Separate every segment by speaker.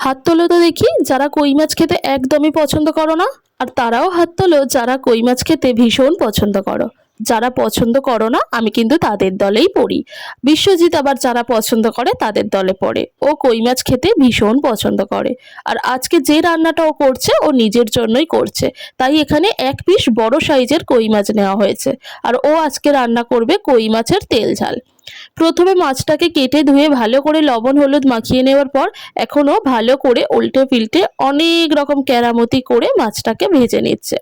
Speaker 1: হাত তোলো তো দেখি যারা কই মাছ খেতে একদমই পছন্দ করো না। আর তারাও হাত তোলো যারা কই মাছ খেতে ভীষণ পছন্দ করো। যারা পছন্দ করো না আমি কিন্তু তাদের দলেই পড়ি। বিশ্বজিৎ আবার যারা পছন্দ করে তাদের দলে পড়ে। ও কই মাছ খেতে ভীষণ পছন্দ করে। আর আজকে যে রান্নাটা ও করছে ও নিজের জন্যই করছে। তাই এখানে এক পিস বড় সাইজের কই মাছ নেওয়া হয়েছে। আর ও আজকে রান্না করবে কই মাছের তেল ঝাল। প্রথমে মাছটাকে কেটে ধুয়ে ভালো করে লবণ হলুদ মাখিয়ে নেওয়ার পর এখনো ভালো করে উল্টে পিল্টে অনেক রকম কেরামতি করে মাছটাকে ভেজে নিচ্ছে।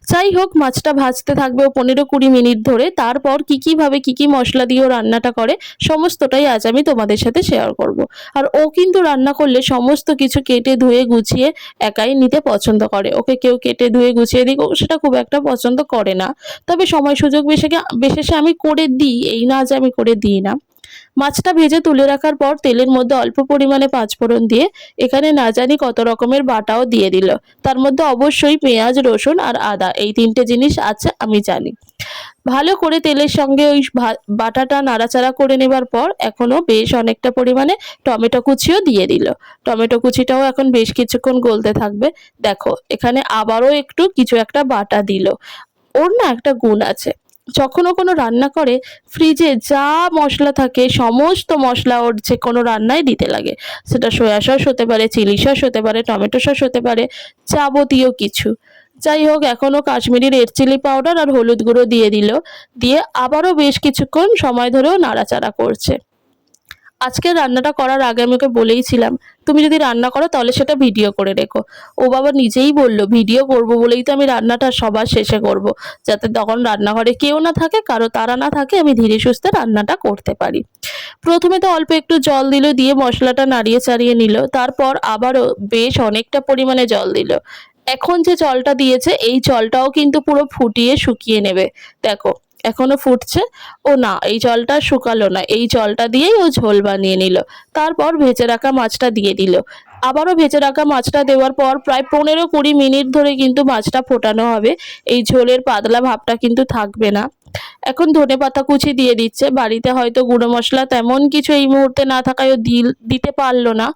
Speaker 1: যাই হোক, মাছটা ভাজতে থাকবে ও 15-20 মিনিট ধরে। তারপর কিভাবে কি মশলা দিয়ে ও রান্নাটা করে সমস্তটাই আজ আমি তোমাদের সাথে শেয়ার করব। আর ও কিন্তু রান্না করলে সমস্ত কিছু কেটে ধুয়ে গুছিয়ে একাই নিতে পছন্দ করে। ওকে কেউ কেটে ধুয়ে গুছিয়ে দিক সেটা খুব একটা পছন্দ করে না। তবে সময় সুযোগ বিশেষে আমি করে দিই, এই না যে আমি করে দিই না। মাছটা ভেজে তুলে রাখার পর তেলের মধ্যে অল্প পরিমাণে পাঁচফোড়ন দিয়ে এখানে না জানি কত রকমের বাটাও দিয়ে দিল। তার মধ্যে অবশ্যই পেঁয়াজ রসুন আর আদা এই তিনটে জিনিস আছে আমি জানি। ভালো করে তেলের সঙ্গে ওই বাটাটা নাড়াচাড়া করে নেবার পর এখনো বেশ অনেকটা পরিমাণে টমেটো কুচিও দিয়ে দিল। টমেটো কুচিটাও এখন বেশ কিছুক্ষণ গলতে থাকবে। দেখো এখানে আবারও একটু কিছু একটা বাটা দিল। ওর না একটা গুণ আছে, যখনও কোনো রান্না করে ফ্রিজে যা মশলা থাকে সমস্ত মশলা ওর যে কোনো রান্নায় দিতে লাগে। সেটা সয়া সস হতে পারে, চিলি সস হতে পারে, টমেটো সস হতে পারে, যাবতীয় কিছু। যাই হোক, এখনও কাশ্মীরি রেড চিলি পাউডার আর হলুদ গুঁড়ো দিয়ে দিল। দিয়ে আবারও বেশ কিছুক্ষণ সময় ধরেও নাড়াচাড়া করছে। আজকে রান্নাটা করার আগে আমি ওকে বলেইছিলাম তুমি যদি রান্না করো তাহলে সেটা ভিডিও করে রেখো। ও বাবা নিজেই বলল ভিডিও করব বলেই তো আমি রান্নাটা সবার শেষে করব, যাতে তখন রান্নাঘরে কেউ না থাকে, কারো তাড়া না থাকে, আমি ধীরে সুস্থে রান্নাটা করতে পারি। প্রথমে তো অল্প একটু জল দিল, দিয়ে মশলাটা নাড়িয়ে চাড়িয়ে নিল। তারপর আবারও বেশ অনেকটা পরিমাণে জল দিল। এখন যে জলটা দিয়েছে এই জলটাও কিন্তু পুরো ফুটিয়ে শুকিয়ে নেবে। দেখো এখনো ফুটছে। ও না, এই জলটা শুকালো না, এই জলটা দিয়েই ও ঝোল বানিয়ে নিল। তারপর ভেজে রাখা মাছটা দিয়ে দিল। আবারও ভেজে রাখা মাছটা দেওয়ার পর প্রায় 15-20 মিনিট ধরে কিন্তু মাছটা ফোটানো হবে। এই ঝোলের পাতলা ভাবটা কিন্তু থাকবে না। এখন ধনেপাতা কুচি দিয়ে দিচ্ছে। বাড়িতে হয়তো গুঁড়ো মশলা তেমন কিছু এই মুহূর্তে না থাকায় ও দিতে পারলো না।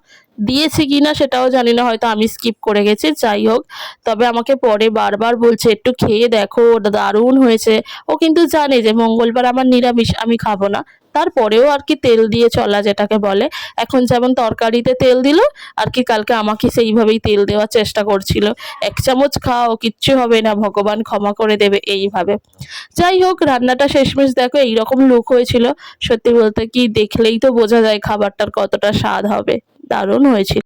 Speaker 1: দিয়েছি কিনা সেটাও জানি না, হয়তো আমি স্কিপ করে গেছি। যাই হোক, তবে আমাকে পরে বারবার বলছে একটু খেয়ে দেখো, ওটা দারুণ হয়েছে। ও কিন্তু জানে যে মঙ্গলবার আমার নিরামিষ, আমি খাবো না। তারপরেও আর কি তেল দিয়ে চলা যেটাকে বলে। এখন যেমন তরকারিতে তেল দিল আর কি কালকে আমাকে সেইভাবেই তেল দেওয়ার চেষ্টা করছিল। 1 চামচ খাও, কিচ্ছু হবে না, ভগবান ক্ষমা করে দেবে, এইভাবে। যাই হোক, রান্নাটা শেষমেশ দেখো এইরকম লুক হয়েছিল। সত্যি বলতে কি দেখলেই তো বোঝা যায় খাবারটার কতটা স্বাদ হবে। দারুণ হয়েছিল।